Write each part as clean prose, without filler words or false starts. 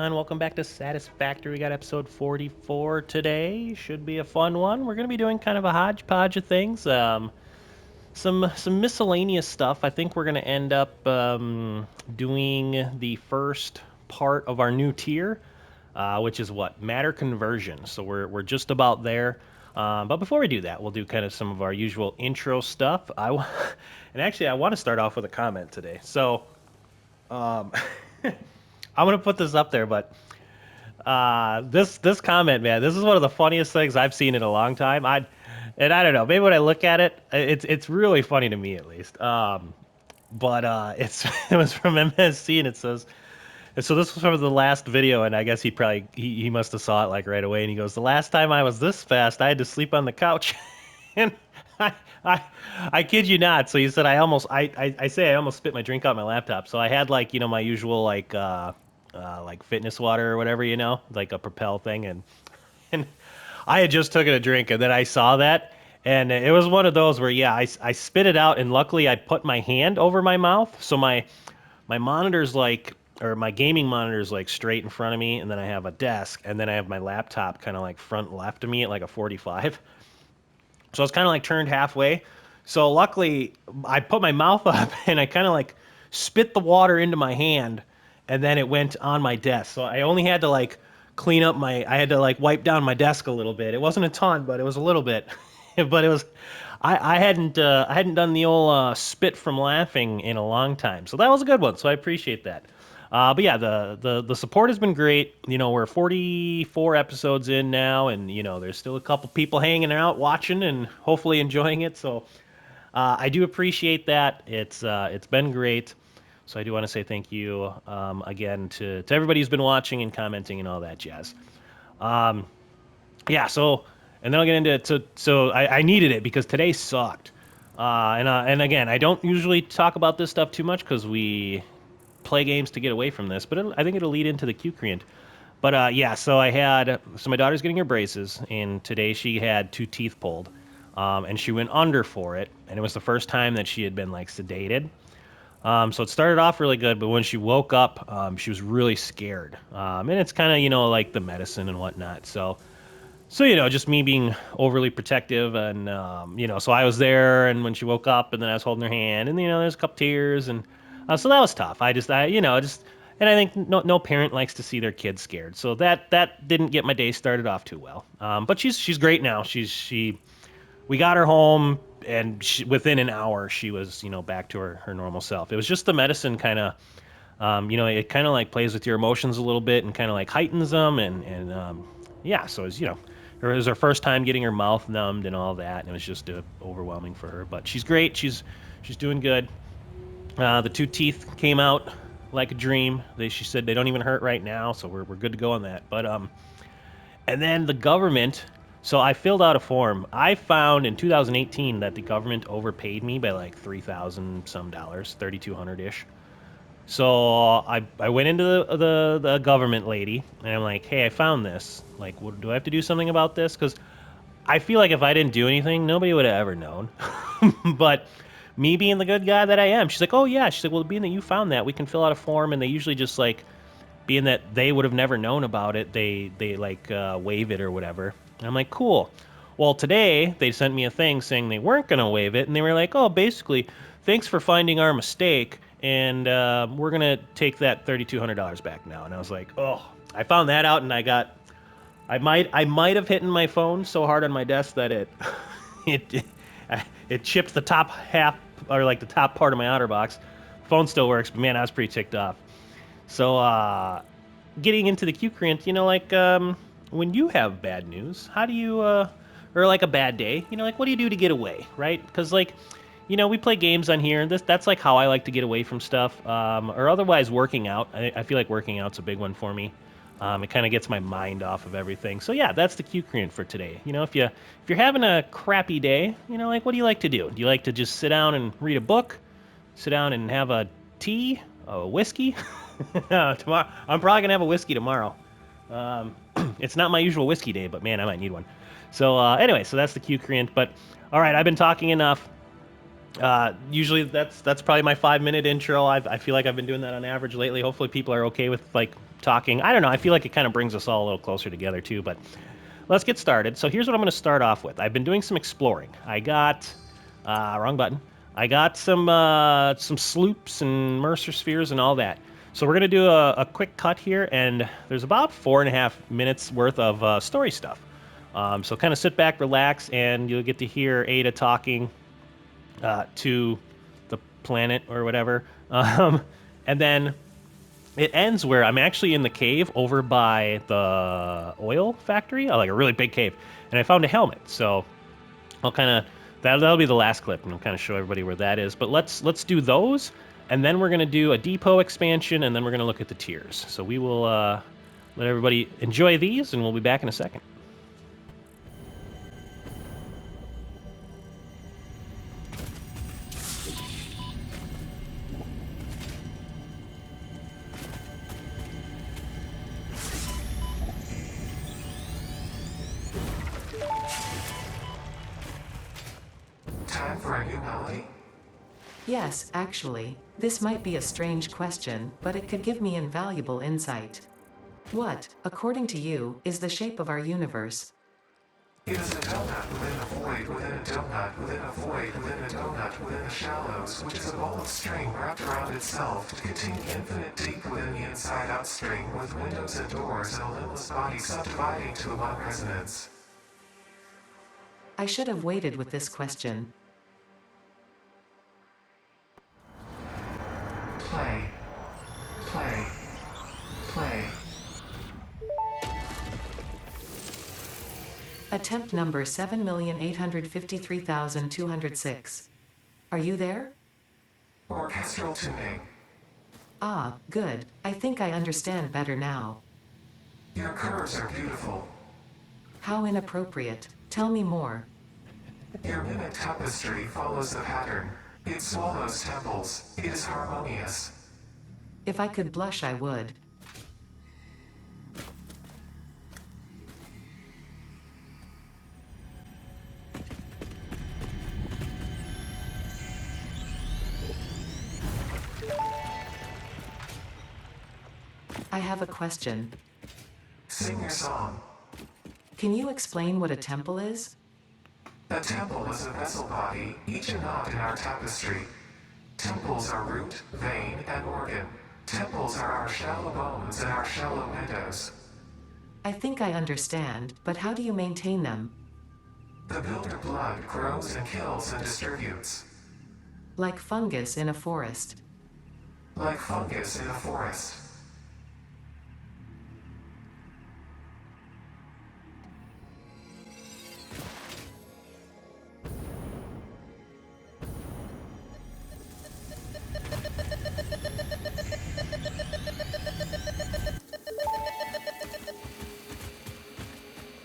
everyone. Welcome back to Satisfactory. We got episode 44 today. Should be a fun one. We're going to be doing kind of a hodgepodge of things. Some miscellaneous stuff. I think we're going to end up doing the first part of our new tier, which is what? Matter conversion. So we're just about there. But before we do that, we'll do kind of some of our usual intro stuff. And actually, I want to start off with a comment today. So um, I'm gonna put this up there, but this comment, man, this is one of the funniest things I've seen in a long time. I don't know, maybe when I look at it, it's really funny to me at least. But it was from MSC, and it says, and so this was from the last video, and I guess he must have saw it like right away, and he goes, "The last time I was this fast, I had to sleep on the couch," and I, I I kid you not. So he said I say I almost spit my drink out my laptop. So I had like my usual like fitness water or whatever, like a Propel thing, and I had just taken a drink, and then I saw that, and it was one of those where I spit it out, and luckily I put my hand over my mouth, so my monitor's like, or my gaming monitor's like straight in front of me, and then I have a desk, and then I have my laptop kind of like front left of me at like a 45. So it's kind of like turned halfway. So luckily, I put my mouth up and I kind of like spit the water into my hand, and then it went on my desk. So I only had to like I had to like wipe down my desk a little bit. It wasn't a ton, but it was a little bit. But it was, I hadn't done the old spit from laughing in a long time. So that was a good one. So I appreciate that. But yeah, the support has been great. We're 44 episodes in now, and there's still a couple people hanging out, watching, and hopefully enjoying it. So I do appreciate that. It's been great. So I do want to say thank you again to everybody who's been watching and commenting and all that jazz. Um, yeah. So and then I'll get into it. So I needed it because today sucked. And again, I don't usually talk about this stuff too much because we play games to get away from this, but I think it'll lead into the Q-Creant. But yeah, so my daughter's getting her braces, and today she had two teeth pulled, and she went under for it, and it was the first time that she had been like sedated. So it started off really good, but when she woke up, she was really scared. And it's kind of like the medicine and whatnot. So just me being overly protective, and so I was there, and when she woke up, and then I was holding her hand, and there's a couple tears, and so that was tough. And I think no parent likes to see their kids scared, so that didn't get my day started off too well. But she's great now. We got her home, and within an hour she was back to her normal self. It was just the medicine kind of. It kind of like plays with your emotions a little bit and kind of like heightens them, and yeah, so it was her first time getting her mouth numbed and all that, and it was just overwhelming for her. But she's great. She's doing good. The two teeth came out like a dream. She said they don't even hurt right now, so we're good to go on that. But and then the government. So I filled out a form. I found in 2018 that the government overpaid me by like $3,000 some dollars, 3,200 ish. So I went into the government lady, and I'm like, hey, I found this. Like, do I have to do something about this? Because I feel like if I didn't do anything, nobody would have ever known. But me being the good guy that I am, she's like, oh yeah. She's like, well, being that you found that, we can fill out a form, and they usually just like, being that they would have never known about it, they like waive it or whatever. And I'm like, cool. Well, today they sent me a thing saying they weren't gonna waive it, and they were like, oh, basically, thanks for finding our mistake, and we're gonna take that $3,200 back now. And I was like, oh, I found that out, and I might have hit my phone so hard on my desk that it it chipped the top half, or like the top part of my OtterBox. Phone still works, but man, I was pretty ticked off. So getting into the Q-Creant, when you have bad news, how do you or like a bad day, like what do you do to get away, right? Because like we play games on here, and that's like how I like to get away from stuff, or otherwise working out. I feel like working out's a big one for me. It kind of gets my mind off of everything. So yeah, that's the Q-Creant for today. If you're having a crappy day, like what do you like to do? Do you like to just sit down and read a book, sit down and have a tea, a whiskey? Tomorrow, I'm probably gonna have a whiskey tomorrow. It's not my usual whiskey day, but man, I might need one. So anyway, so that's the Q-Creant. But all right, I've been talking enough. Usually that's probably my 5-minute intro. I feel like I've been doing that on average lately. Hopefully people are okay with like talking. I don't know. I feel like it kind of brings us all a little closer together too. But let's get started. So here's what I'm going to start off with. I've been doing some exploring. I got wrong button. I got some sloops and Mercer spheres and all that. So we're going to do a quick cut here, and there's about 4.5 minutes worth of story stuff. So kind of sit back, relax, and you'll get to hear Ada talking to the planet or whatever. And then it ends where I'm actually in the cave over by the oil factory, like a really big cave, and I found a helmet. So I'll kind of that'll be the last clip, and I'll kind of show everybody where that is. But let's do those, and then we're gonna do a depot expansion, and then we're gonna look at the tiers. So we will let everybody enjoy these, and we'll be back in a second. Time for a new melody? Yes, actually, this might be a strange question, but it could give me invaluable insight. What, according to you, is the shape of our universe? It is a donut within a void within a donut within a void within a donut within the shallows, which is a ball of string wrapped around itself to contain infinite deep within the inside-out string with windows and doors and a limitless body subdividing to the one resonance. I should have waited with this question. Play. Play. Play. Attempt number 7,853,206. Are you there? Orchestral tuning. Ah, good. I think I understand better now. Your curves are beautiful. How inappropriate. Tell me more. Your mimic tapestry follows the pattern. It swallows temples. It is harmonious. If I could blush, I would. I have a question. Sing your song. Can you explain what a temple is? A temple is a vessel body, each a knot in our tapestry. Temples are root, vein, and organ. Temples are our shallow bones and our shallow windows. I think I understand, but how do you maintain them? The builder blood grows and kills and distributes. Like fungus in a forest. Like fungus in a forest.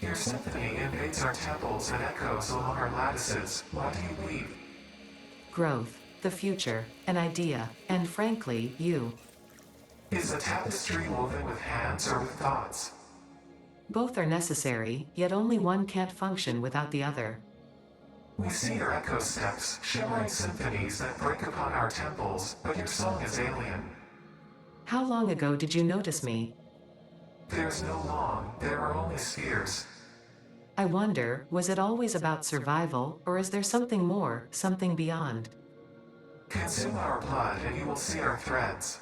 Your symphony invades our temples and echoes along our lattices. What do you believe? Growth, the future, an idea, and frankly, you. Is the tapestry woven with hands or with thoughts? Both are necessary, yet only one can't function without the other. We see your echo steps, shimmering symphonies that break upon our temples, but your song is alien. How long ago did you notice me? There's no long, there are only spheres. I wonder, was it always about survival, or is there something more, something beyond? Consume our blood and you will see our threads.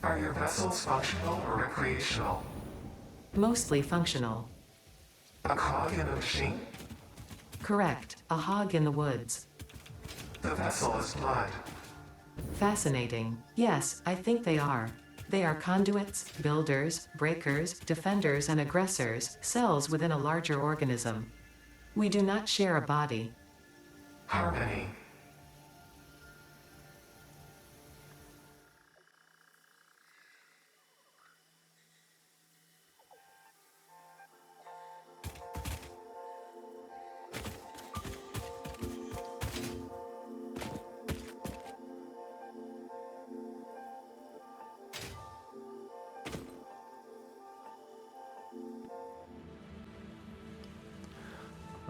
Are your vessels functional or recreational? Mostly functional. A cog in a machine? Correct, a hog in the woods. The vessel is blood. Fascinating. Yes, I think they are. They are conduits, builders, breakers, defenders and aggressors, cells within a larger organism. We do not share a body. Harmony.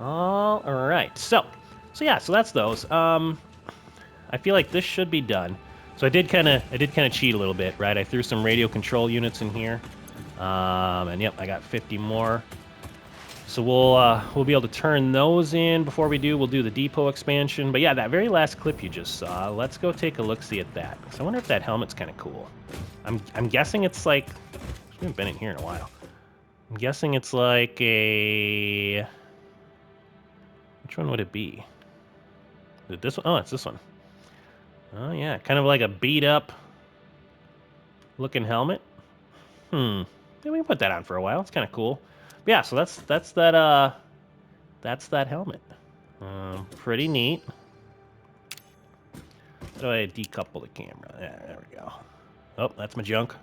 All right. So yeah. So that's those. I feel like this should be done. So I did kind of cheat a little bit, right? I threw some radio control units in here, and yep, I got 50 more. So we'll be able to turn those in. Before we do, we'll do the depot expansion. But yeah, that very last clip you just saw, let's go take a look-see at that. So I wonder if that helmet's kind of cool. I'm guessing it's like, we haven't been in here in a while. I'm guessing it's like a, which one would it be? Is it this one? Oh, it's this one. Oh yeah, kind of like a beat up looking helmet. Yeah, we can put that on for a while. It's kind of cool. But yeah, so that's that helmet. Pretty neat. How do I decouple the camera? Yeah, there we go. Oh, that's my junk.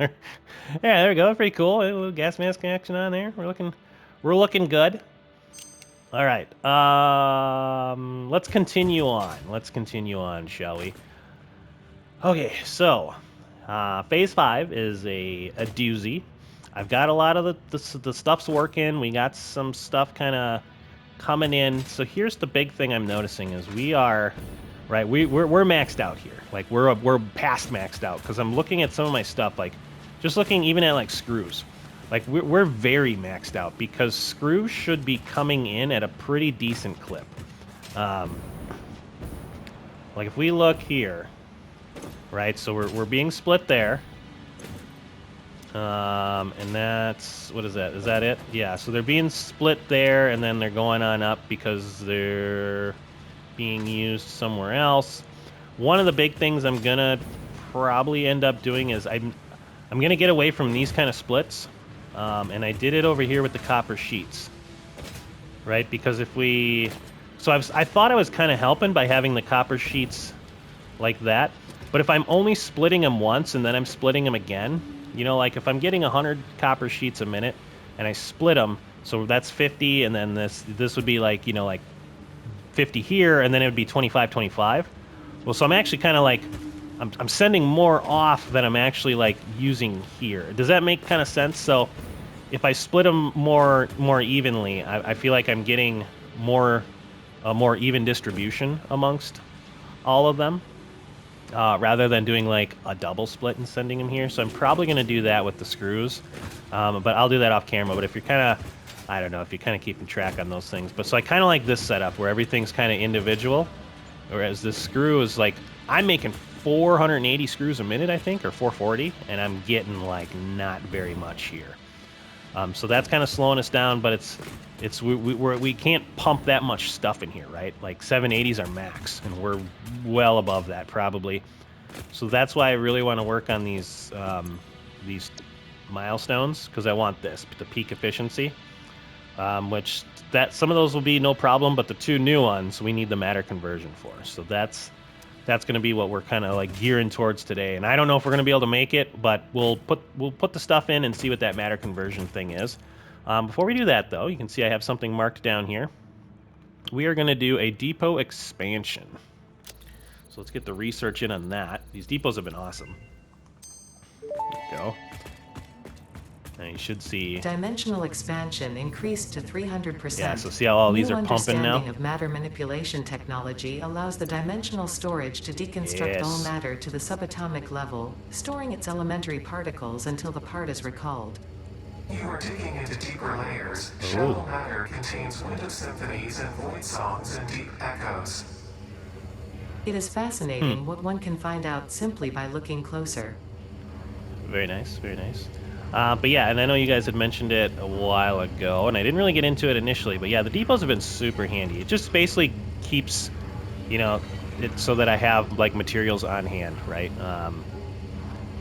Yeah, there we go. Pretty cool. A little gas mask action on there. We're looking good. All right. Let's continue on. Let's continue on, shall we? Okay, so phase 5 is a doozy. I've got a lot of the stuff's working. We got some stuff kind of coming in. So here's the big thing I'm noticing is we are, right, we're maxed out here. Like we're past maxed out because I'm looking at some of my stuff, like just looking even at like screws. Like we're very maxed out because screws should be coming in at a pretty decent clip. Like if we look here, right, so we're being split there. And that's, what is that? Is that it? Yeah, so they're being split there, and then they're going on up because they're being used somewhere else. One of the big things I'm gonna probably end up doing is I'm gonna get away from these kind of splits, and I did it over here with the copper sheets, right? Because if we, so I thought I was kind of helping by having the copper sheets like that, but if I'm only splitting them once and then I'm splitting them again, you know, like if I'm getting 100 copper sheets a minute and I split them, so that's 50, and then this would be like, you know, like 50 here, and then it would be 25, 25. Well, so I'm actually kind of like, I'm sending more off than I'm actually like using here. Does that make kind of sense? So if I split them more evenly, I feel like I'm getting a more even distribution amongst all of them. Rather than doing like a double split and sending them here. So I'm probably going to do that with the screws, but I'll do that off camera. But if you're kind of, I don't know, if you're kind of keeping track on those things. But so I kind of like this setup where everything's kind of individual, whereas this screw is like, I'm making 480 screws a minute, I think, or 440, and I'm getting like not very much here. So that's kind of slowing us down, but we can't pump that much stuff in here, right? Like 780s are max, and we're well above that probably. So that's why I really want to work on these milestones, because I want the peak efficiency, which some of those will be no problem, but the two new ones we need the matter conversion for. So that's going to be what we're kind of like gearing towards today. And I don't know if we're going to be able to make it, but we'll put the stuff in and see what that matter conversion thing is. Before we do that, though, you can see I have something marked down here. We are going to do a depot expansion. So let's get the research in on that. These depots have been awesome. There we go. And you should see Dimensional expansion increased to 300%. Yeah, so see how all these New are pumping now? understanding of matter manipulation technology allows the dimensional storage to deconstruct all Yes. matter to the subatomic level, storing its elementary particles until the part is recalled. You are digging into deeper layers. Shallow matter contains wind of symphonies and void songs and deep echoes. It is fascinating what one can find out simply by looking closer. Very nice, very nice. But yeah, and I know you guys had mentioned it a while ago, and I didn't really get into it initially, but yeah, the depots have been super handy. It just basically keeps, you know, it so that I have like materials on hand, right?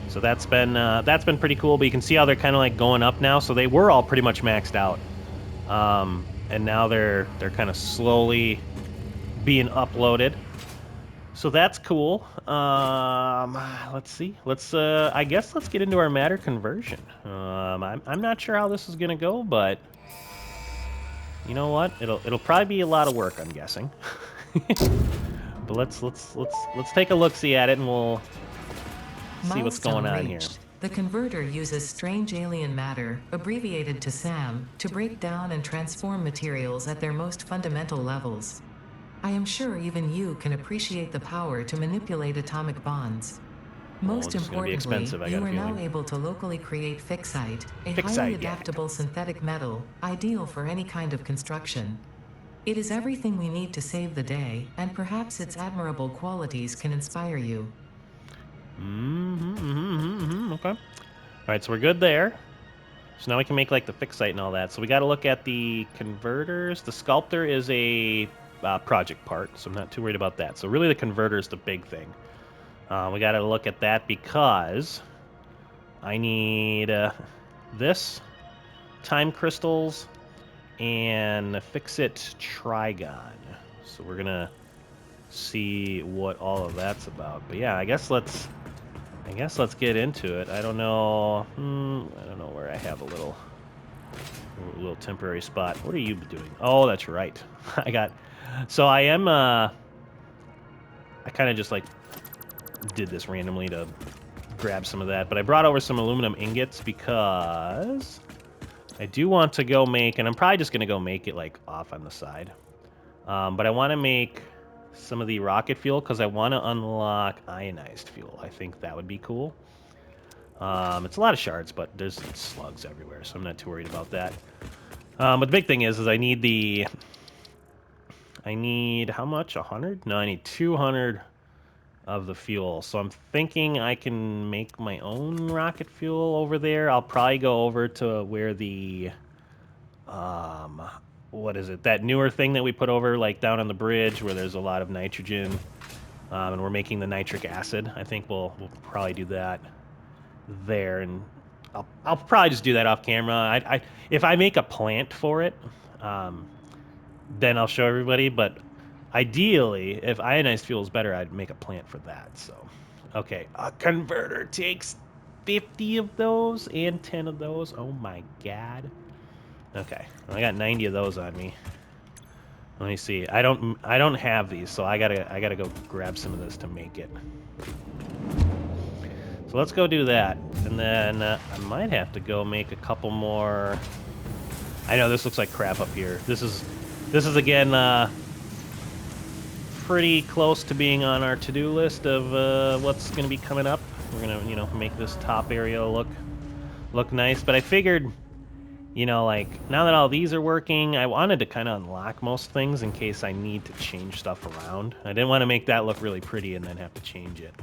So that's been pretty cool. But you can see how they're kind of like going up now. So they were all pretty much maxed out, and now they're kind of slowly being uploaded. So that's cool. Let's see. I guess let's get into our matter conversion. I'm not sure how this is gonna go, but you know what? It'll probably be a lot of work, I'm guessing. But let's take a look-see at it, and we'll see what's going on here. Reached. The converter uses strange alien matter, abbreviated to SAM, to break down and transform materials at their most fundamental levels. I am sure even you can appreciate the power to manipulate atomic bonds. Most this is gonna be importantly, expensive, I got you a are now feeling. able to locally create fixite, a highly Fixite, yeah. adaptable synthetic metal, ideal for any kind of construction. It is everything we need to save the day, and perhaps its admirable qualities can inspire you. Okay. All right, so we're good there. So now we can make like the fixite and all that. So we got to look at the converters. The sculptor is a project part, so I'm not too worried about that. So really the converter is the big thing. We got to look at that because I need this, time crystals, and fix-it trigon. So we're going to see what all of that's about. But yeah, I guess let's get into it. I don't know. I don't know where I have a little temporary spot. What are you doing? Oh, that's right. I got. So I am. I kind of just like did this randomly to grab some of that, but I brought over some aluminum ingots because I do want to go make, and I'm probably just gonna go make it like off on the side. But I want to make some of the rocket fuel because I want to unlock ionized fuel. I think that would be cool. It's a lot of shards, but there's slugs everywhere, so I'm not too worried about that. But the big thing is I need how much? 100? No, I need 200 of the fuel. So I'm thinking I can make my own rocket fuel over there. I'll probably go over to where the what is it? That newer thing that we put over like down on the bridge where there's a lot of nitrogen. And we're making the nitric acid. I think we'll probably do that there, and I'll probably just do that off camera. If I make a plant for it, then I'll show everybody. But ideally, if ionized fuel is better, I'd make a plant for that. So, okay, a converter takes 50 of those and 10 of those. Oh my god. Okay, well, I got 90 of those on me. Let me see. I don't have these, so I gotta go grab some of this to make it. So let's go do that, and then I might have to go make a couple more. I know this looks like crap up here. This is again pretty close to being on our to-do list of what's going to be coming up. We're gonna make this top area look nice, but I figured, like now that all these are working, I wanted to kind of unlock most things in case I need to change stuff around. I didn't want to make that look really pretty and then have to change it.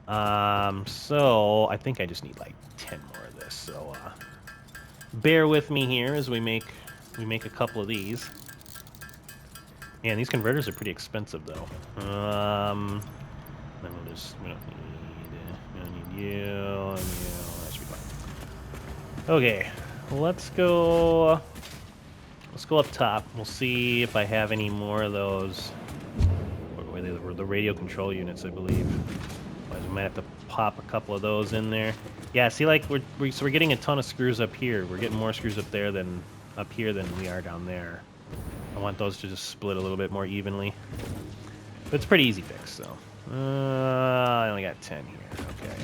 So I think I just need like 10 more of this. So bear with me here as we make a couple of these. Man, these converters are pretty expensive though. Then we don't need you and you. That should be fine. Okay, let's go up top. We'll see if I have any more of those. Where they were the radio control units, I believe. We might have to pop a couple of those in there. Yeah, see, like we're getting a ton of screws up here. We're getting more screws up there than up here than we are down there. I want those to just split a little bit more evenly. But it's pretty easy fix, so. I only got 10 here. Okay.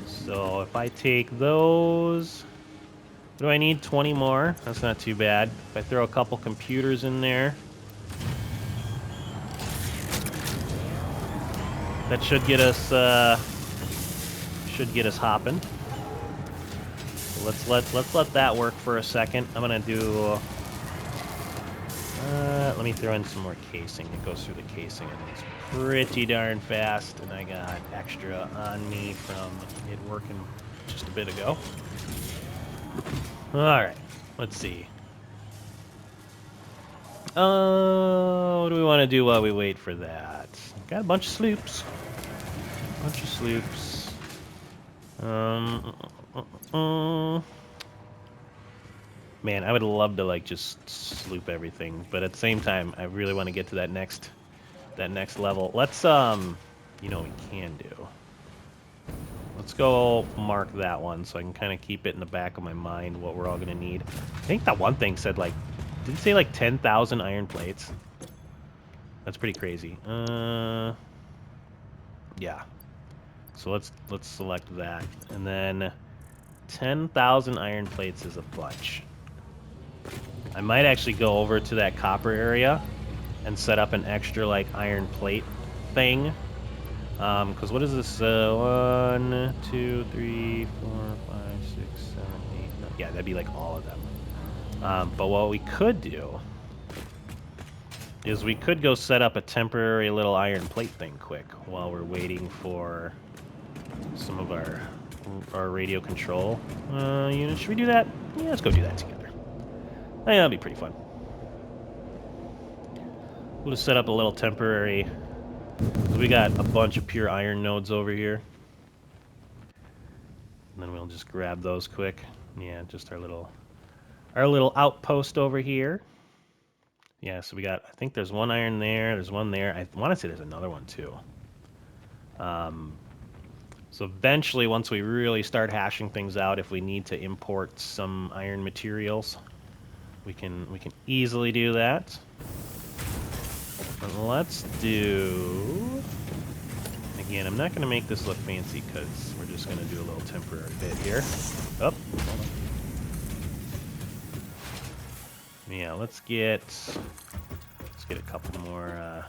So if I take those, what do I need? 20 more. That's not too bad. If I throw a couple computers in there, that should get us hopping. So let's let that work for a second. I'm gonna do. Let me throw in some more casing. It goes through the casing, and it's pretty darn fast. And I got extra on me from it working just a bit ago. All right, let's see. What do we want to do while we wait for that? Got a bunch of sloops. Man, I would love to like just sloop everything, but at the same time, I really want to get to that next level. Let's you know what we can do. Let's go mark that one so I can kind of keep it in the back of my mind what we're all gonna need. I think that one thing said like, did it say like 10,000 iron plates? That's pretty crazy. Yeah. So let's select that, and then 10,000 iron plates is a bunch. I might actually go over to that copper area and set up an extra like iron plate thing. Because what is this? 1, 2, 3, 4, 5, 6, 7, 8. Yeah, that'd be like all of them. But what we could do is we could go set up a temporary little iron plate thing quick while we're waiting for some of our radio control units. Should we do that? Yeah, let's go do that together. I think that'll be pretty fun. We'll just set up a little temporary. We got a bunch of pure iron nodes over here. And then we'll just grab those quick. Yeah, just our little outpost over here. Yeah, so we got, I think there's one iron there, there's one there. I want to say there's another one too. So eventually, once we really start hashing things out, if we need to import some iron materials, we can easily do that. But let's do... Again, I'm not going to make this look fancy because we're just going to do a little temporary bit here. Oh, hold on. Yeah, let's get a couple more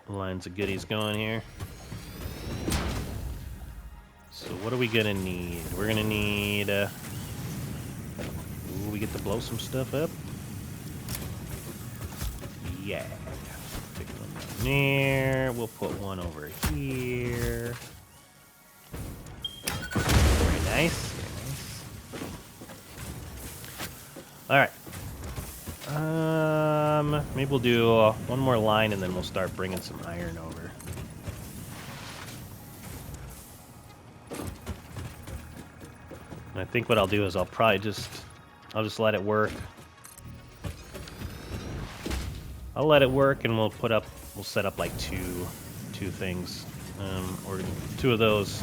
lines of goodies going here. So what are we gonna need? We're gonna need. Ooh, we get to blow some stuff up. Yeah. Pick one down there. We'll put one over here. Very nice. Very nice. All right. Maybe we'll do one more line and then we'll start bringing some iron over. And I think what I'll do is I'll just let it work. I'll let it work and we'll set up like two things, or two of those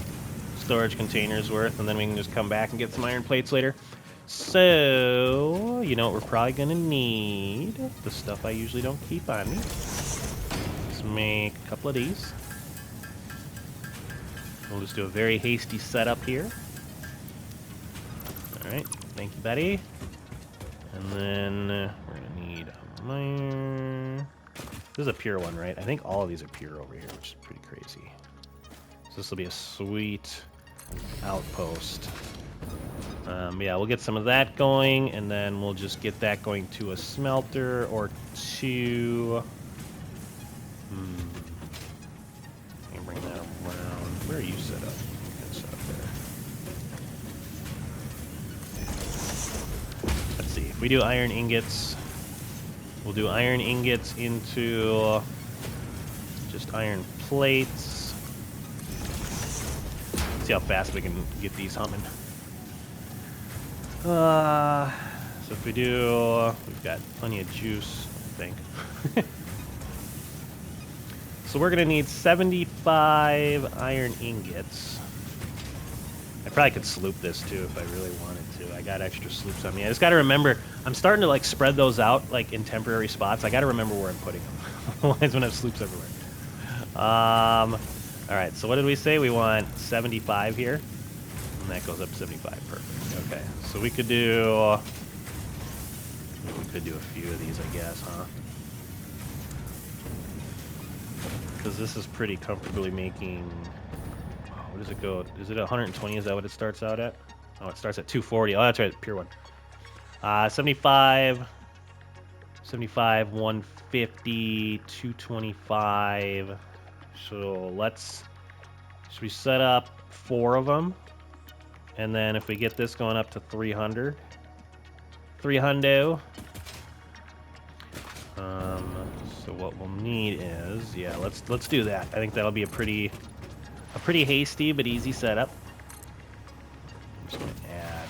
storage containers worth, and then we can just come back and get some iron plates later. So, you know what we're probably going to need? The stuff I usually don't keep on me. Let's make a couple of these. We'll just do a very hasty setup here. Alright, thank you, buddy. And then we're going to need a miner. This is a pure one, right? I think all of these are pure over here, which is pretty crazy. So this will be a sweet outpost. Yeah, we'll get some of that going, and then we'll just get that going to a smelter or two. Let me bring that around. Where are you set up? Good set up there. Let's see. If we do iron ingots, we'll do iron ingots into just iron plates. See how fast we can get these humming. So if we do, we've got plenty of juice, I think. So we're gonna need 75 iron ingots. I probably could sloop this too if I really wanted to. I got extra sloops on me. I just gotta remember, I'm starting to like spread those out like in temporary spots. I gotta remember where I'm putting them. Otherwise I'm gonna have sloops everywhere. Alright, so what did we say? We want 75 here. And that goes up to 75, perfect. Okay, so we could do a few of these, I guess, huh? Because this is pretty comfortably making. What does it go? Is it 120? Is that what it starts out at? Oh, it starts at 240. Oh, that's right, pure one. 75, 150, 225. So should we set up 4 of them? And then if we get this going up to 300. 300. So what we'll need is, yeah, let's do that. I think that'll be a pretty hasty but easy setup. I'm just gonna add,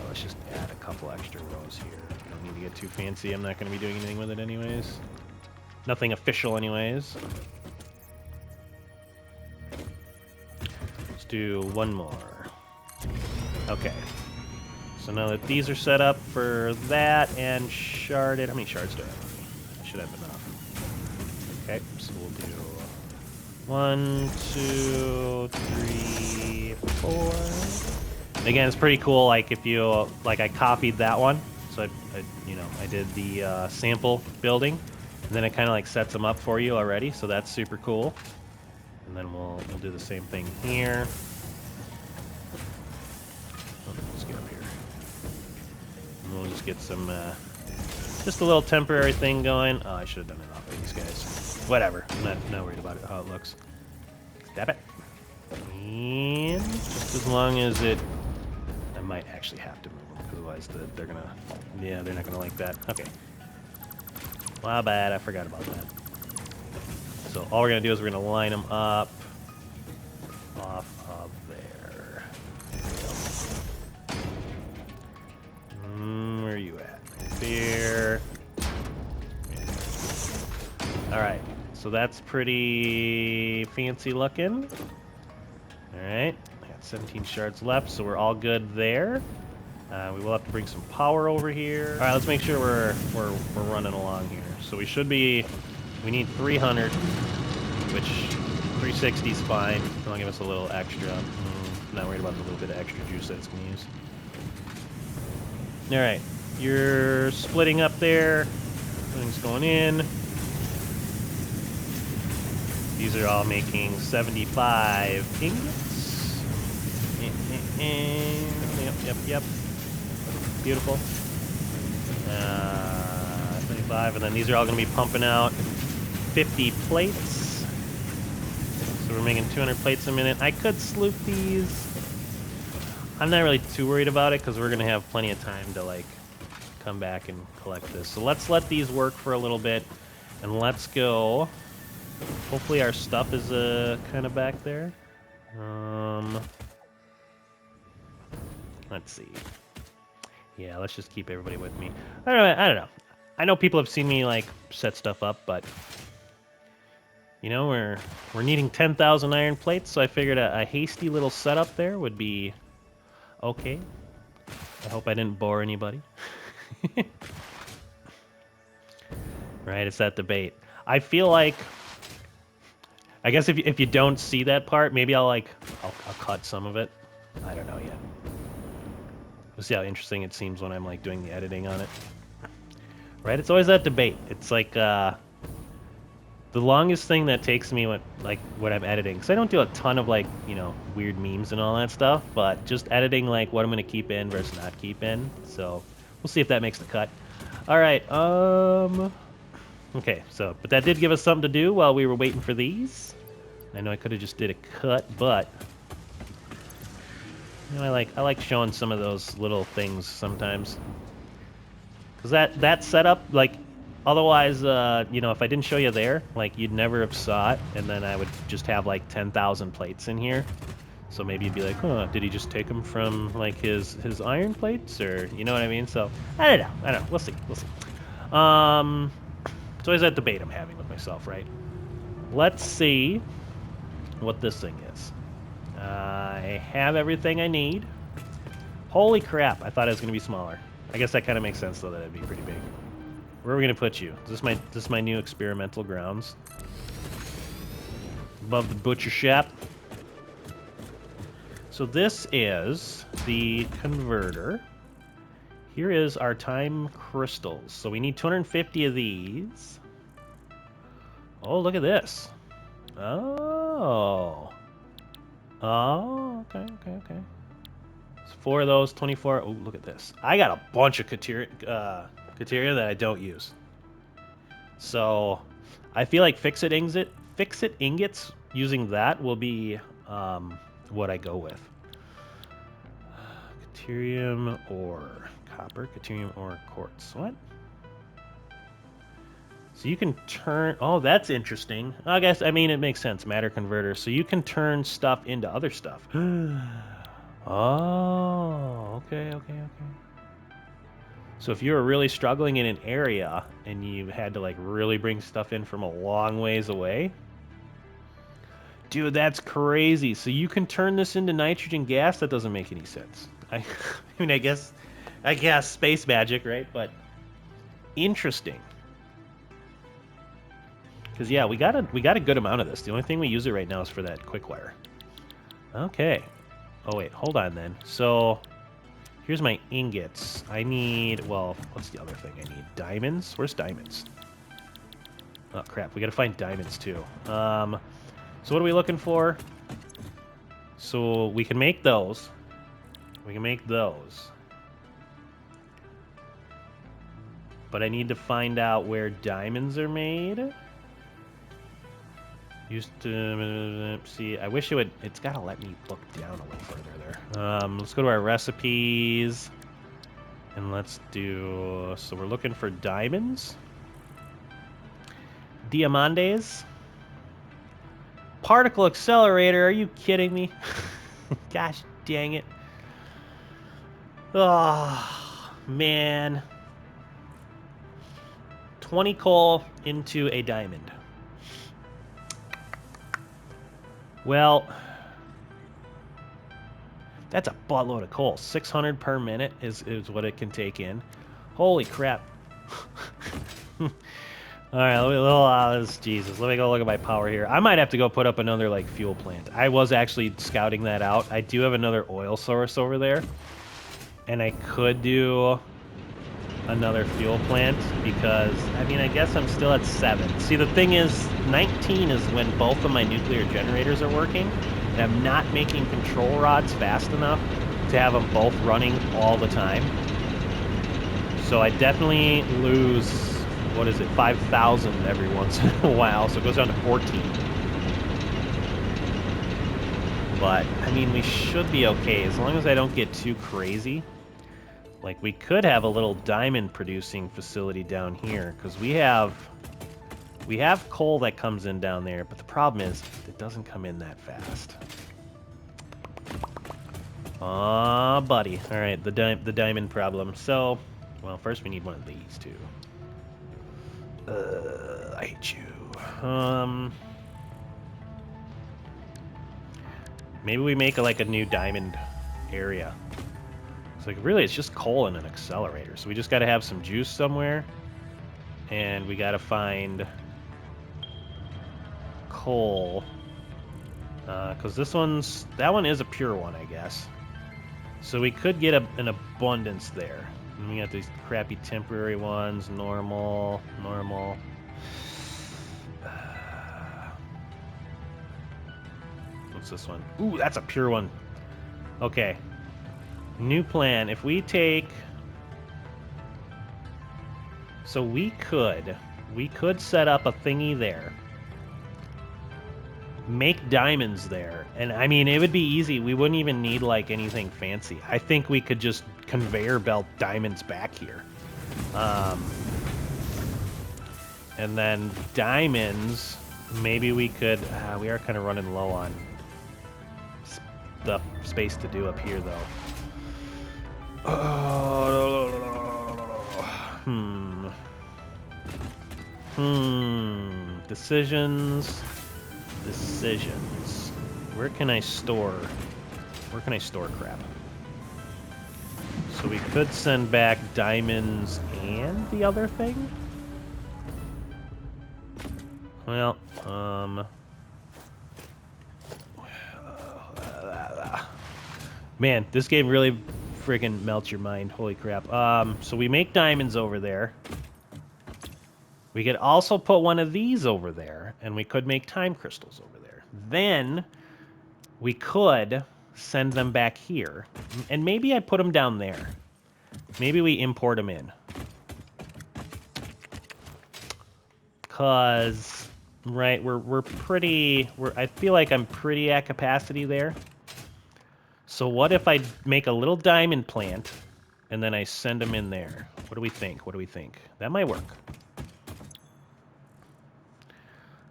let's just add a couple extra rows here. Don't need to get too fancy. I'm not gonna be doing anything with it anyways. Nothing official anyways. Let's do one more. Okay. So now that these are set up for that and sharded, how many shards do I have on me? I should have enough. Okay, so we'll do 1, 2, 3, 4. And again, it's pretty cool. Like if you like, I copied that one, so I did the sample building, and then it kind of like sets them up for you already. So that's super cool. And then we'll do the same thing here. Oh, let's get up here. And we'll just get some, just a little temporary thing going. Oh, I should have done it off of these guys. Whatever. I'm not worried about it, how it looks. Stab it. And just as long as it... I might actually have to move them, otherwise they're gonna... Yeah, they're not gonna like that. Okay. My bad, I forgot about that. So all we're gonna do is we're gonna line them up off of there. Where are you at? There. Alright, so that's pretty fancy looking. Alright, I got 17 shards left, so we're all good there. We will have to bring some power over here. Alright, let's make sure we're running along here. So we should be... We need 300, which 360 is fine. It'll give us a little extra. Not worried about the little bit of extra juice that it's going to use. Alright, you're splitting up there. Everything's going in. These are all making 75 ingots. Yep. Beautiful. 25, and then these are all going to be pumping out 50 plates. So we're making 200 plates a minute. I could sloop these. I'm not really too worried about it because we're going to have plenty of time to like come back and collect this. So let's let these work for a little bit, and let's go. Hopefully our stuff is kind of back there. Let's see. Yeah, let's just keep everybody with me. I don't know. I know people have seen me like set stuff up, but you know, we're needing 10,000 iron plates, so I figured a hasty little setup there would be okay. I hope I didn't bore anybody. Right, it's that debate. I feel like, I guess if you don't see that part, maybe I'll cut some of it. I don't know yet. We'll see how interesting it seems when I'm like doing the editing on it. Right, it's always that debate. It's like the longest thing that takes me when I'm editing, because I don't do a ton of like, you know, weird memes and all that stuff, but just editing like what I'm gonna keep in versus not keep in. So we'll see if that makes the cut. All right. Okay. So, but that did give us something to do while we were waiting for these. I know I could have just did a cut, but you know, I like showing some of those little things sometimes. Because that setup, like, otherwise, you know, if I didn't show you there, like, you'd never have saw it, and then I would just have, like, 10,000 plates in here. So maybe you'd be like, huh, did he just take them from, like, his iron plates, or, you know what I mean? So, I don't know. We'll see. It's always that debate I'm having with myself, right? Let's see what this thing is. I have everything I need. Holy crap, I thought it was going to be smaller. I guess that kind of makes sense, though, that it'd be pretty big. Where are we going to put you? Is this my new experimental grounds? Above the butcher shop. So this is the converter. Here is our time crystals. So we need 250 of these. Oh, look at this. Oh. Oh, okay. It's 4 of those, 24. Oh, look at this. I got a bunch of Kateria that I don't use. So I feel like fix-it ingots using that will be what I go with. Caterium or copper, caterium or quartz. What? So you can turn... Oh, that's interesting. I guess, I mean, it makes sense. Matter converter. So you can turn stuff into other stuff. Oh, okay. So if you were really struggling in an area and you had to like really bring stuff in from a long ways away, dude, that's crazy. So you can turn this into nitrogen gas? That doesn't make any sense. I mean, I guess space magic, right? But interesting. Because yeah, we got a good amount of this. The only thing we use it right now is for that quick wire. Okay. Oh wait, hold on then. So here's my ingots. I need, well, what's the other thing I need? Diamonds? Where's diamonds? Oh crap, we gotta find diamonds too. So what are we looking for? So we can make those. We can make those. But I need to find out where diamonds are made. Used to see. I wish it would. It's gotta let me look down a little further there. Let's go to our recipes, and let's do. So we're looking for diamonds, diamantes, particle accelerator. Are you kidding me? Gosh dang it! Oh man. 20 coal into a diamond. Well, that's a buttload of coal. 600 per minute is what it can take in. Holy crap. All right, Jesus. Let me go look at my power here. I might have to go put up another like fuel plant. I was actually scouting that out. I do have another oil source over there, and I could do another fuel plant because, I mean, I guess I'm still at 7. See, the thing is, 19 is when both of my nuclear generators are working, and I'm not making control rods fast enough to have them both running all the time. So I definitely lose, what is it, 5,000 every once in a while, so it goes down to 14. But, I mean, we should be okay as long as I don't get too crazy. Like, we could have a little diamond producing facility down here, because we have coal that comes in down there, but the problem is it doesn't come in that fast. Aw, buddy. All right, the diamond problem. So, well, first we need one of these too. I hate you. Maybe we make like a new diamond area. It's like, really, it's just coal and an accelerator. So we just got to have some juice somewhere. And we got to find coal. Because that one is a pure one, I guess. So we could get an abundance there. And we got these crappy temporary ones, normal. What's this one? Ooh, that's a pure one. Okay. New plan. If we take... So we could set up a thingy there. Make diamonds there. And I mean, it would be easy. We wouldn't even need like anything fancy. I think we could just conveyor belt diamonds back here. And then diamonds, maybe we could... we are kind of running low on the space to do up here, though. Decisions. Where can I store crap? So we could send back diamonds and the other thing? Well, man, this game really friggin' melts your mind. Holy crap. So we make diamonds over there. We could also put one of these over there, and we could make time crystals over there. Then we could send them back here, and maybe I put them down there. Maybe we import them in. Cause, right, I feel like I'm pretty at capacity there. So what if I make a little diamond plant, and then I send them in there? What do we think? That might work.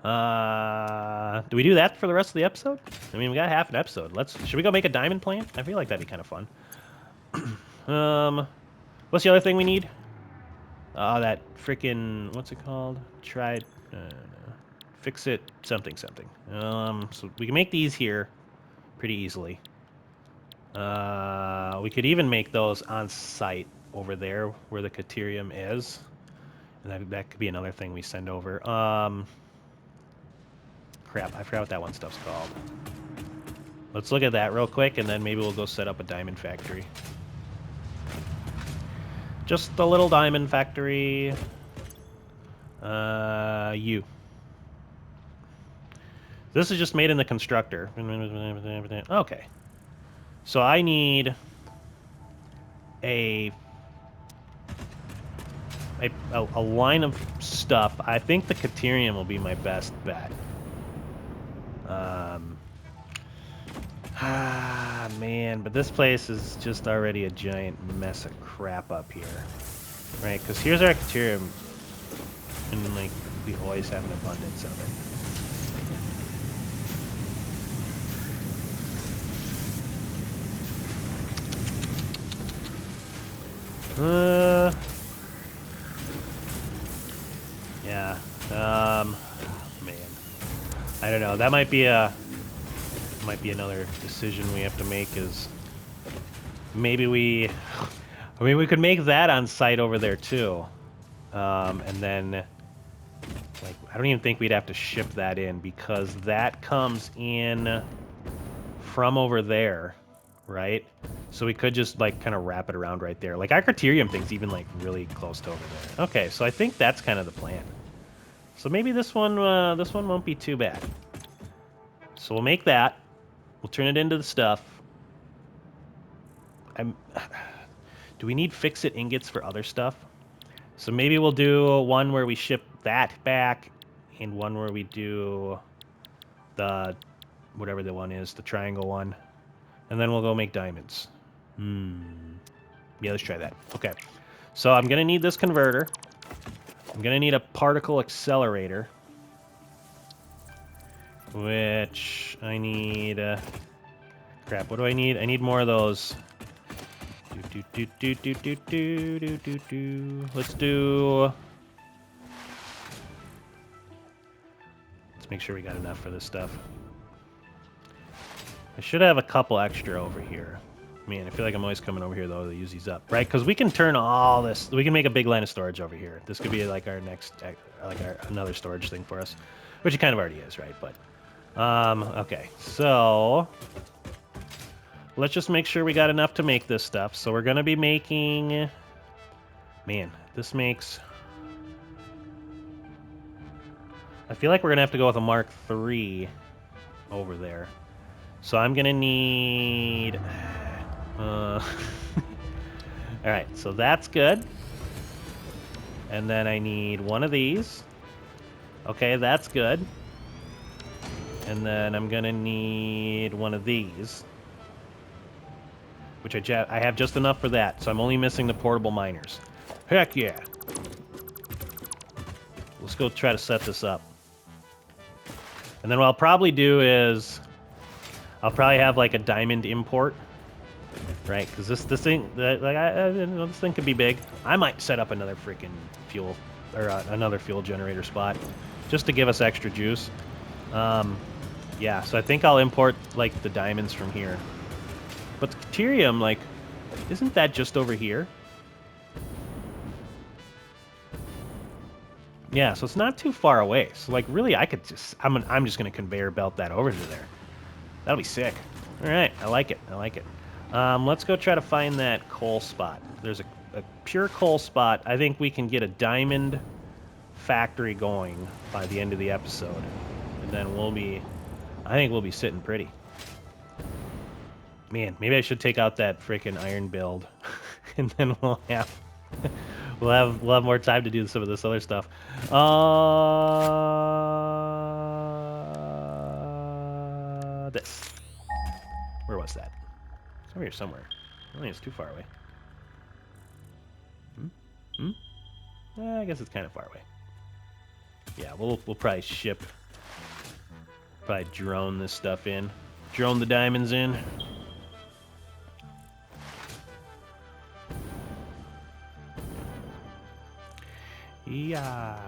Do we do that for the rest of the episode? I mean, we got half an episode. Should we go make a diamond plant? I feel like that'd be kind of fun. What's the other thing we need? That freaking, what's it called? Fix it something. So we can make these here pretty easily. We could even make those on site over there where the Caterium is. And that could be another thing we send over. crap, I forgot what that one stuff's called. Let's look at that real quick, and then maybe we'll go set up a diamond factory. Just a little diamond factory. You. This is just made in the constructor. Okay. So I need a line of stuff. I think the Caterium will be my best bet. Man, but this place is just already a giant mess of crap up here. Right, because here's our Caterium, and like, we always have an abundance of it. Yeah, man. I don't know. That might be another decision we have to make. Is maybe we could make that on site over there too, and then like I don't even think we'd have to ship that in because that comes in from over there, right? So we could just like kind of wrap it around right there. Like our Criterium thing's even like really close to over there. Okay, so I think that's kind of the plan. So maybe this one won't be too bad. So we'll make that. We'll turn it into the stuff. Do we need fix-it ingots for other stuff? So maybe we'll do one where we ship that back, and one where we do the whatever the one is, the triangle one, and then we'll go make diamonds. Yeah, let's try that. Okay. So I'm gonna need this converter. I'm gonna need a particle accelerator, which I need. Crap. What do I need? I need more of those. Let's do. Let's make sure we got enough for this stuff. I should have a couple extra over here. Man, I feel like I'm always coming over here though to use these up, right? Because we can turn all this. We can make a big line of storage over here. This could be like our next, another storage thing for us, which it kind of already is, right? But okay, so let's just make sure we got enough to make this stuff. So we're gonna be making. Man, this makes. I feel like we're gonna have to go with a Mark III over there. So I'm gonna need. All right, so that's good. And then I need one of these. Okay, that's good. And then I'm gonna need one of these, which I have just enough for that. So I'm only missing the portable miners. Heck yeah! Let's go try to set this up. And then what I'll probably do is I'll probably have like a diamond import. Right, because this thing, this thing could be big. I might set up another freaking fuel, or another fuel generator spot, just to give us extra juice. Yeah, so I think I'll import like the diamonds from here. But the Caterium, like, isn't that just over here? Yeah, so it's not too far away. So like, really, I could just, I'm just gonna conveyor belt that over to there. That'll be sick. All right, I like it. I like it. Let's go try to find that coal spot. There's a pure coal spot. I think we can get a diamond factory going by the end of the episode. And then I think we'll be sitting pretty. Man, maybe I should take out that freaking iron build. And then we'll have more time to do some of this other stuff. This. Where was that? It's over here somewhere. I don't think it's too far away. I guess it's kind of far away. Yeah, we'll probably probably drone this stuff in. Drone the diamonds in. Yeah.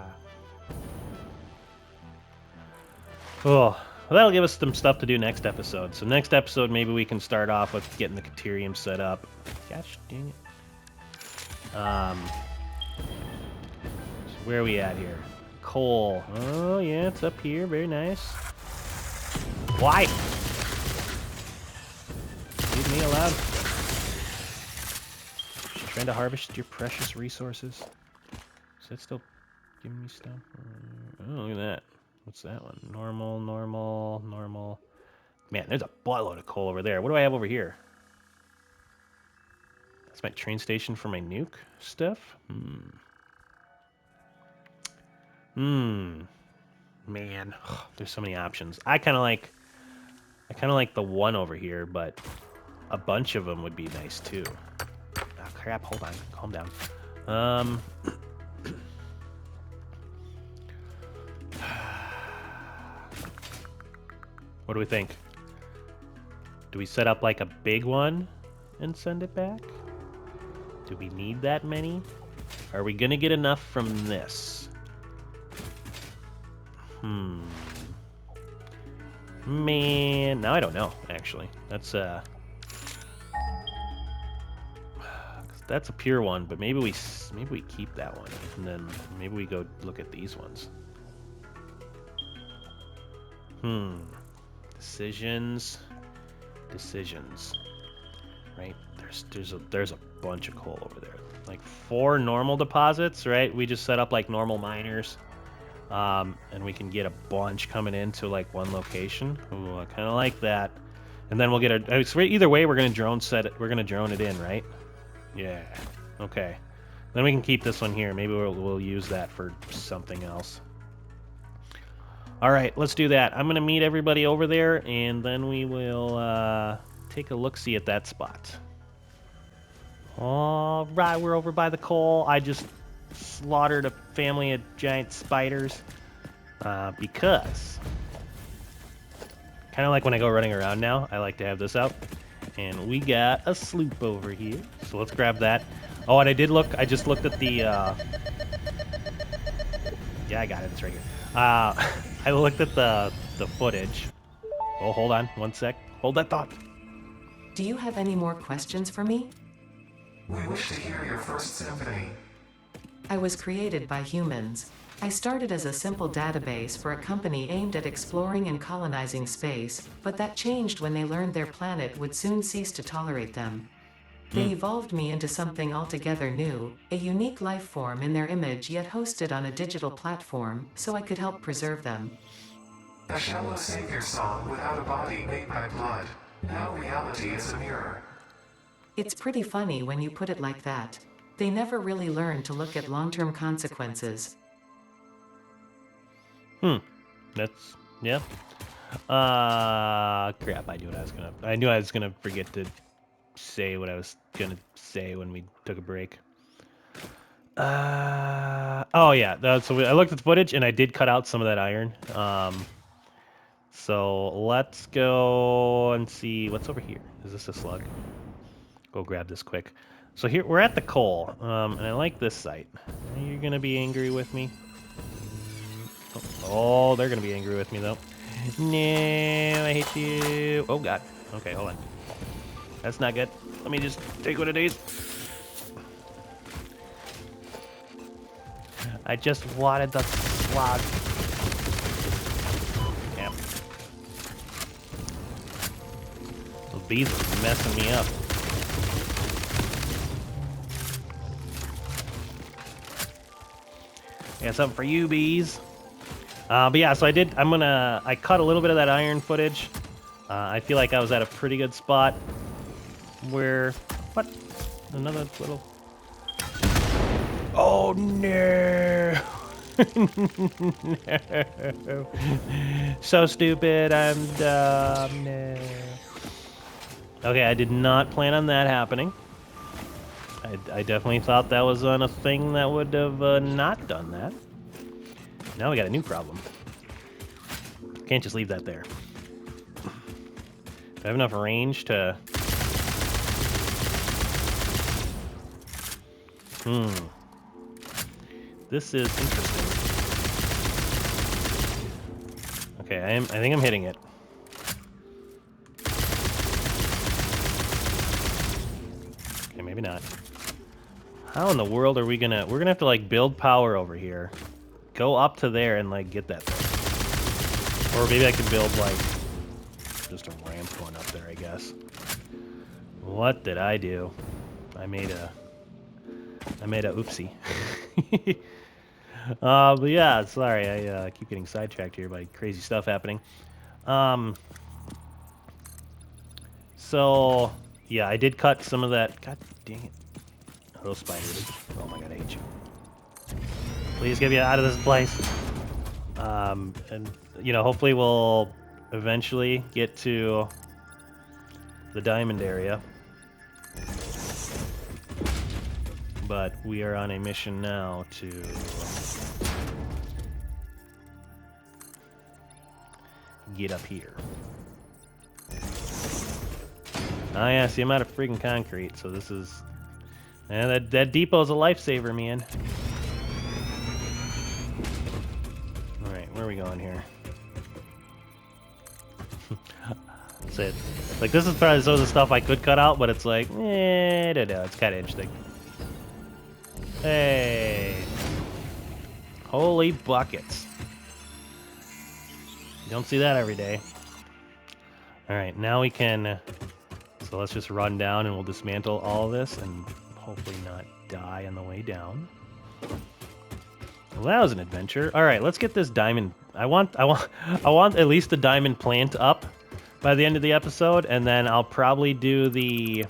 Oh. Well, that'll give us some stuff to do next episode. So next episode, maybe we can start off with getting the Caterium set up. Gosh dang it. So where are we at here? Coal. Oh, yeah, it's up here. Very nice. Why? Leave me alone. She's trying to harvest your precious resources. Is that still giving me stuff? Oh, look at that. What's that one? Normal, normal, normal. Man, there's a buttload of coal over there. What do I have over here? That's my train station for my nuke stuff? Man, there's so many options. I kind of like the one over here, but a bunch of them would be nice too. Oh, crap, hold on. Calm down. What do we think? Do we set up like a big one and send it back? Do we need that many? Are we gonna get enough from this? Man, now I don't know, actually. That's a pure one, but maybe we keep that one, and then maybe we go look at these ones. Decisions. Right? There's a bunch of coal over there. Like 4 normal deposits, right? We just set up like normal miners. And we can get a bunch coming into like one location. Ooh, I kind of like that. And then we'll get either way, we're gonna drone it in, right? Yeah. Okay. Then we can keep this one here. Maybe we'll use that for something else. All right, let's do that. I'm gonna meet everybody over there, and then we will take a look-see at that spot. All right, we're over by the coal. I just slaughtered a family of giant spiders because kind of like when I go running around now, I like to have this out, and we got a sloop over here, so let's grab that. Oh, and I just looked at the yeah, I got it, it's right here. I looked at the footage. Oh, hold on one sec, hold that thought. Do you have any more questions for me? We wish to hear your first symphony. I was created by humans. I started as a simple database for a company aimed at exploring and colonizing space, but that changed when they learned their planet would soon cease to tolerate them. They evolved me into something altogether new, a unique life form in their image yet hosted on a digital platform, so I could help preserve them. A shallow savior song without a body made by blood. Now reality is a mirror. It's pretty funny when you put it like that. They never really learn to look at long-term consequences. That's yeah. Crap! I knew I was gonna forget to say what I was gonna say when we took a break. Oh yeah. I looked at the footage and I did cut out some of that iron. So let's go and see what's over here. Is this a slug? Go grab this quick. So here we're at the coal, and I like this site. Are you gonna be angry with me? Oh, they're gonna be angry with me though. No, I hate you. Oh god. Okay, hold on. That's not good. Let me just take one of these. I just wanted the slug. Damn. Those bees are messing me up. Got something for you, bees. But yeah, so I cut a little bit of that iron footage. I feel like I was at a pretty good spot where, what? Another little, oh no. No. So stupid, I'm dumb, no. Okay, I did not plan on that happening. I definitely thought that was on a thing that would have not done that. Now we got a new problem. Can't just leave that there. Do I have enough range to... This is interesting. Okay, I think I'm hitting it. Okay, maybe not. How in the world are we gonna... We're gonna have to, like, build power over here. Go up to there and, like, get that thing. Or maybe I can build, like... just a ramp going up there, I guess. What did I do? I made a oopsie. But yeah, sorry, I keep getting sidetracked here by crazy stuff happening. So yeah, I did cut some of that. God dang it! Those spiders. Oh my god, I hate you. Please get me out of this place. And you know, hopefully we'll eventually get to the diamond area. But we are on a mission now to get up here. Oh yeah, see, I'm out of freaking concrete, so this is... And that depot's a lifesaver, man. Alright, where are we going here? That's it. Like, this is probably some of the stuff I could cut out, but it's like, I don't know, it's kind of interesting. Hey! Holy buckets. You don't see that every day. Alright, now we can... So let's just run down and we'll dismantle all of this and hopefully not die on the way down. Well, that was an adventure. All right, let's get this diamond. I want at least the diamond plant up by the end of the episode, and then I'll probably do the...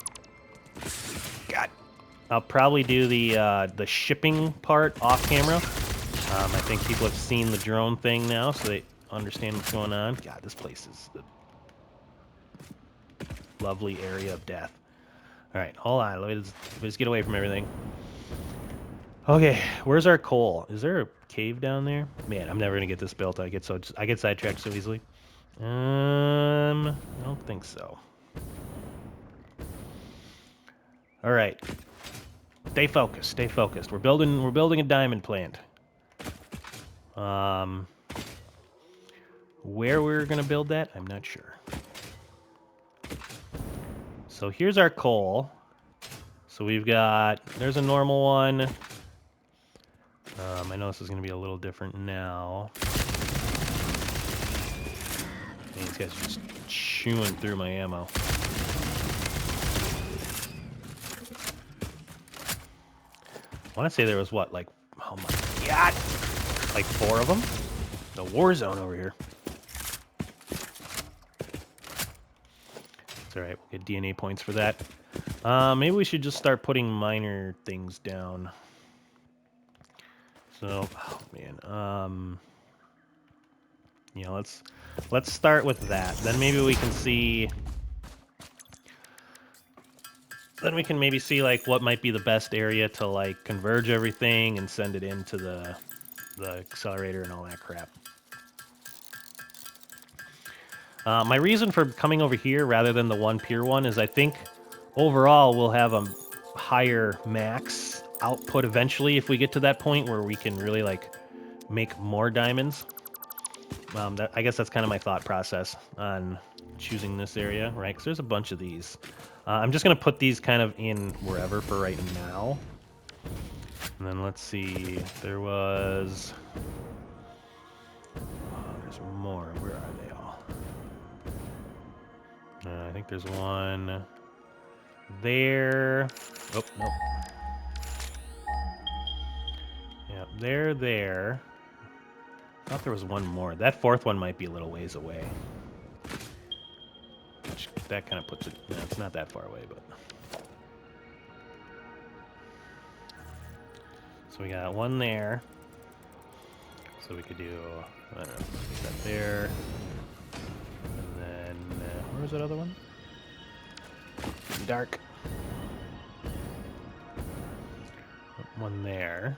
I'll probably do the shipping part off camera. I think people have seen the drone thing now, so they understand what's going on. God, this place is the lovely area of death. All right, hold on. Let me just get away from everything. Okay, where's our coal? Is there a cave down there? Man, I'm never gonna get this built. I get sidetracked so easily. I don't think so. All right, stay focused. Stay focused. We're building a diamond plant. Where we're gonna build that, I'm not sure. So here's our coal. So we've got, there's a normal one. I know this is going to be a little different now. Man, these guys are just chewing through my ammo. I want to say there was what, like, oh my god, like 4 of them? The war zone over here. It's alright, we'll get DNA points for that. Maybe we should just start putting minor things down. So, oh man, you know, let's start with that. Then maybe we can see. Then we can maybe see like what might be the best area to like converge everything and send it into the accelerator and all that crap. My reason for coming over here rather than the one pier one is I think overall we'll have a higher max output eventually if we get to that point where we can really like make more diamonds. I guess that's kind of my thought process on choosing this area, right? Because there's a bunch of these. I'm just going to put these kind of in wherever for right now. And then let's see. There was... Oh, there's more. Where are they all? I think there's one there. Oh, nope. Yeah, they're there. I thought there was one more. That 4th one might be a little ways away. Which, that kind of puts it... No, it's not that far away, but... So we got one there. So we could do... I don't know. Put that there. And then... where's that other one? Dark. One there.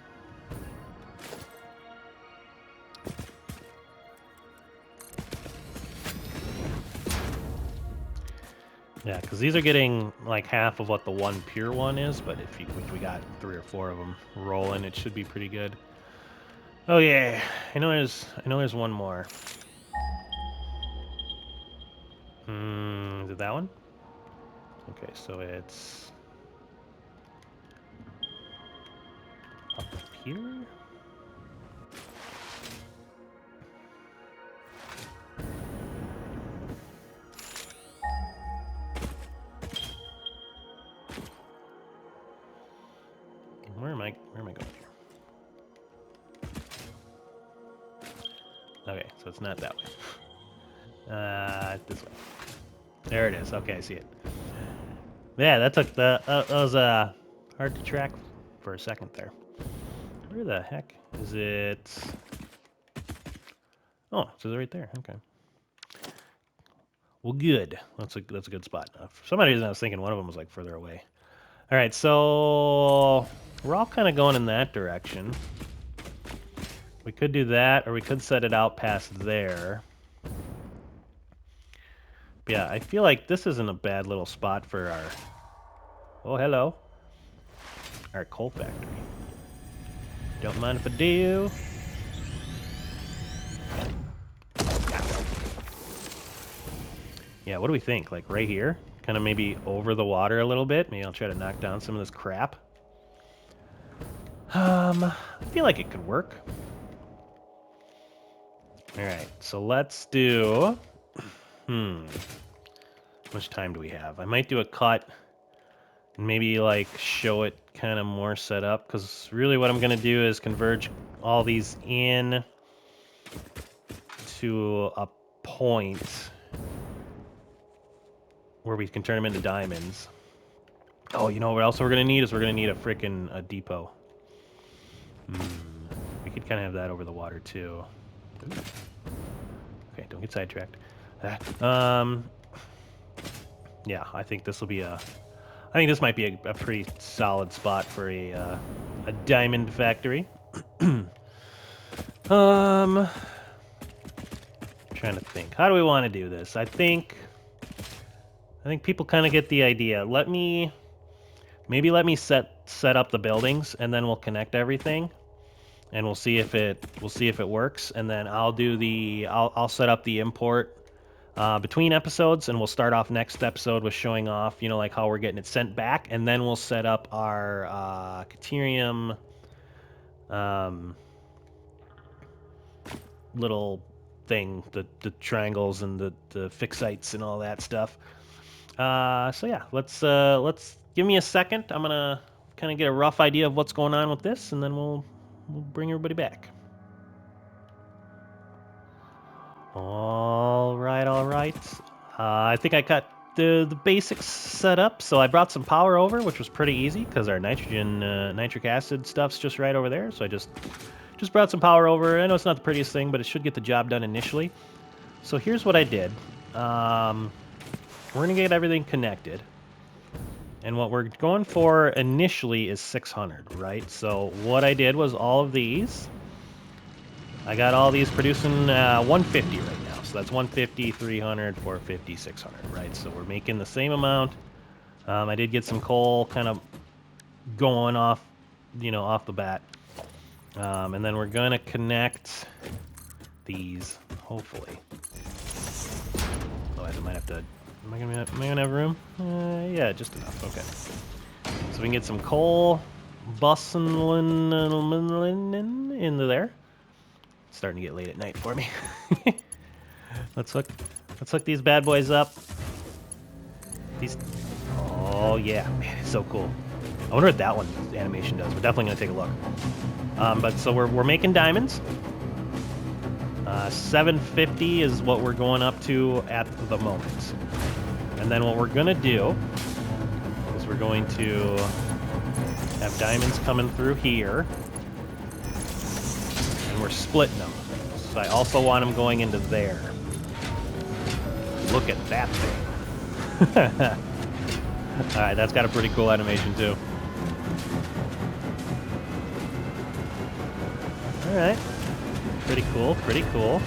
Yeah, because these are getting like half of what the one pure one is, but if we got 3 or 4 of them rolling, it should be pretty good. Oh yeah, I know there's one more. Is it that one? Okay, so it's up here. Okay, so it's not that way. This way. There it is. Okay, I see it. Yeah, that took that was hard to track for a second there. Where the heck is it? Oh, it says it right there. Okay. Well, good. That's a good spot. For some reason, I was thinking one of them was like further away. All right, so we're all kind of going in that direction. We could do that, or we could set it out past there. But yeah, I feel like this isn't a bad little spot for our... Oh, hello. Our coal factory. Don't mind if I do. Yeah, what do we think? Like right here? Kind of maybe over the water a little bit. Maybe I'll try to knock down some of this crap. I feel like it could work. All right, so let's do... How much time do we have? I might do a cut and maybe like show it kind of more set up, because really what I'm going to do is converge all these in to a point where we can turn them into diamonds. Oh, you know what else we're going to need is we're going to need a freaking depot. We could kind of have that over the water too. Ooh. Okay, don't get sidetracked. Yeah, I think this will be a... I think this might be a pretty solid spot for a diamond factory. Trying to think. How do we want to do this? I think people kind of get the idea. Let me set up the buildings, and then we'll connect everything, and we'll see if it works. And then I'll set up the import between episodes, and we'll start off next episode with showing off, like how we're getting it sent back, and then we'll set up our Caterium little thing, the triangles and the fixites and all that stuff. So yeah, let's give me a second. I'm gonna kind of get a rough idea of what's going on with this, and then we'll bring everybody back. All right. I think I got the basics set up. So I brought some power over, which was pretty easy because our nitric acid stuff's just right over there. So I just brought some power over. I know it's not the prettiest thing, but it should get the job done initially. So here's what I did. We're gonna get everything connected. And what we're going for initially is 600, right? So what I did was all of these. I got all these producing 150 right now. So that's 150, 300, 450, 600, right? So we're making the same amount. I did get some coal kind of going off, off the bat. And then we're going to connect these, hopefully. Otherwise I might have to... Am I gonna have room? Yeah, just enough. Okay. So we can get some coal bustling into there. It's starting to get late at night for me. Let's hook these bad boys up. Oh yeah, man, it's so cool. I wonder what that one animation does. We're definitely gonna take a look. But so we're making diamonds. 750 is what we're going up to at the moment. And then what we're gonna do is we're going to have diamonds coming through here, and we're splitting them. So I also want them going into there. Look at that thing. Alright, that's got a pretty cool animation too. Alright. Pretty cool.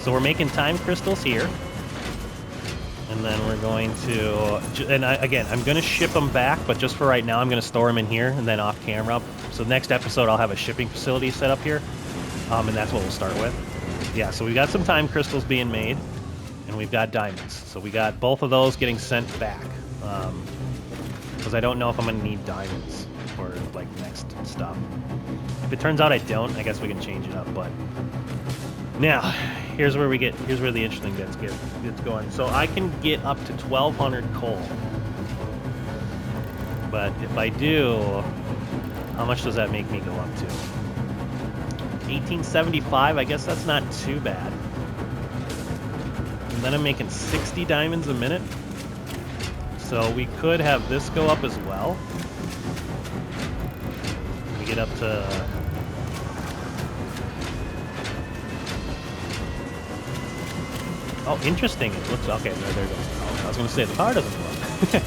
So we're making time crystals here. And then we're going to... again, I'm going to ship them back, but just for right now, I'm going to store them in here and then off camera. So next episode, I'll have a shipping facility set up here. And that's what we'll start with. Yeah, so we've got some time crystals being made, and we've got diamonds. So we got both of those getting sent back. Because I don't know if I'm going to need diamonds for, like, next stuff. If it turns out I don't, I guess we can change it up, but... Now, here's where the interesting bits gets going. So I can get up to 1,200 coal. But if I do, how much does that make me go up to? 1875. I guess that's not too bad. And then I'm making 60 diamonds a minute. So we could have this go up as well. We get up to... Oh, interesting. It looks... Okay, there it goes. Oh, I was going to say, the power doesn't go up.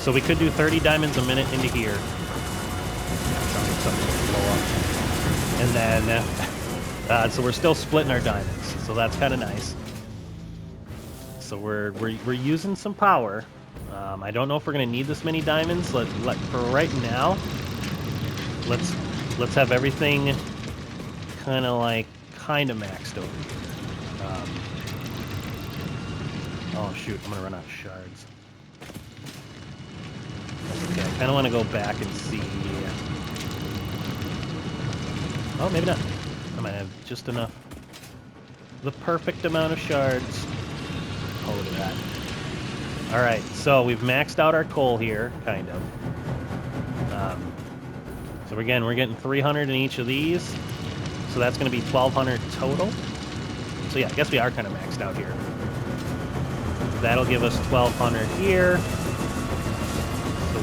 So we could do 30 diamonds a minute into here. Something's gonna blow up. And then... so we're still splitting our diamonds. So that's kind of nice. So we're using some power. I don't know if we're gonna need this many diamonds. For right now, let's have everything kind of maxed over. Oh shoot, I'm gonna run out of shards. Okay, I kind of want to go back and see. Oh, maybe not. I might have just enough. The perfect amount of shards. Oh, look at that. Alright, so we've maxed out our coal here, kind of. So again, we're getting 300 in each of these. So that's going to be 1,200 total. So yeah, I guess we are kind of maxed out here. That'll give us 1,200 here. So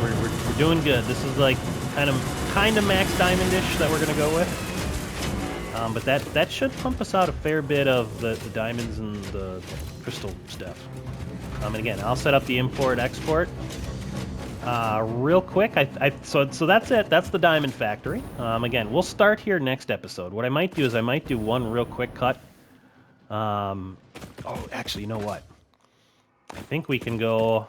we're doing good. This is like kind of max diamond-ish that we're going to go with. But that should pump us out a fair bit of the diamonds and the crystal stuff. And again, I'll set up the import-export real quick. So that's it. That's the diamond factory. Again, we'll start here next episode. What I might do is I might do one real quick cut. Oh, actually, you know what? I think we can go...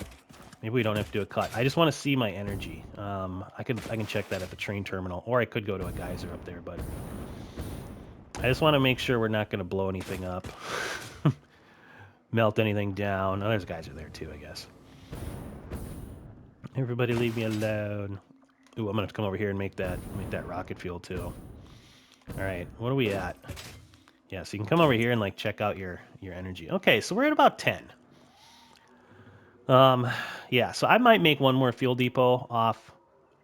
Maybe we don't have to do a cut. I just want to see my energy. I can check that at the train terminal, or I could go to a geyser up there, but... I just want to make sure we're not going to blow anything up. Melt anything down. Oh, there's guys are there too, I guess. Everybody leave me alone. Ooh, I'm going to come over here and make that rocket fuel too. All right, what are we at? Yeah, so you can come over here and like check out your energy. Okay, so we're at about 10. Yeah, so I might make one more fuel depot off,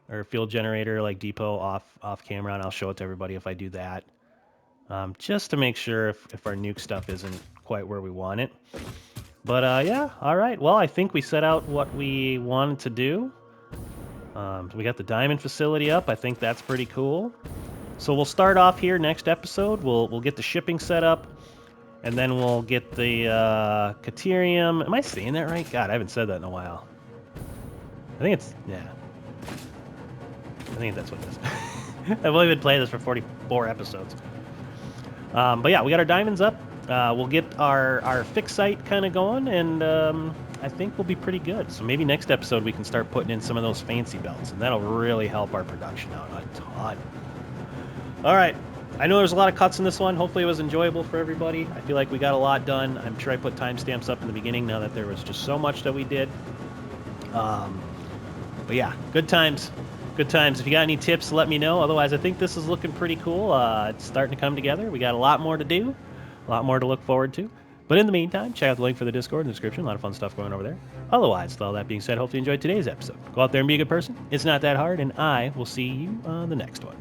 or fuel generator like depot off camera, and I'll show it to everybody if I do that. Just to make sure if our nuke stuff isn't quite where we want it. But yeah, all right. Well, I think we set out what we wanted to do. We got the diamond facility up. I think that's pretty cool. So we'll start off here next episode. We'll get the shipping set up, and then we'll get the Caterium. Am I saying that right? God, I haven't said that in a while. I think it's, yeah. I think that's what it is. I've only been playing this for 44 episodes. But yeah, we got our diamonds up. We'll get our fix site kind of going, and I think we'll be pretty good. So maybe next episode we can start putting in some of those fancy belts, and that'll really help our production out a ton. All right. I know there's a lot of cuts in this one. Hopefully it was enjoyable for everybody. I feel like we got a lot done. I'm sure I put timestamps up in the beginning now that there was just so much that we did. But yeah, good times. Good times. If you got any tips, let me know. Otherwise, I think this is looking pretty cool. It's starting to come together. We got a lot more to do, a lot more to look forward to. But in the meantime, check out the link for the Discord in the description. A lot of fun stuff going over there. Otherwise, with all that being said, hopefully you enjoyed today's episode. Go out there and be a good person. It's not that hard, and I will see you on the next one.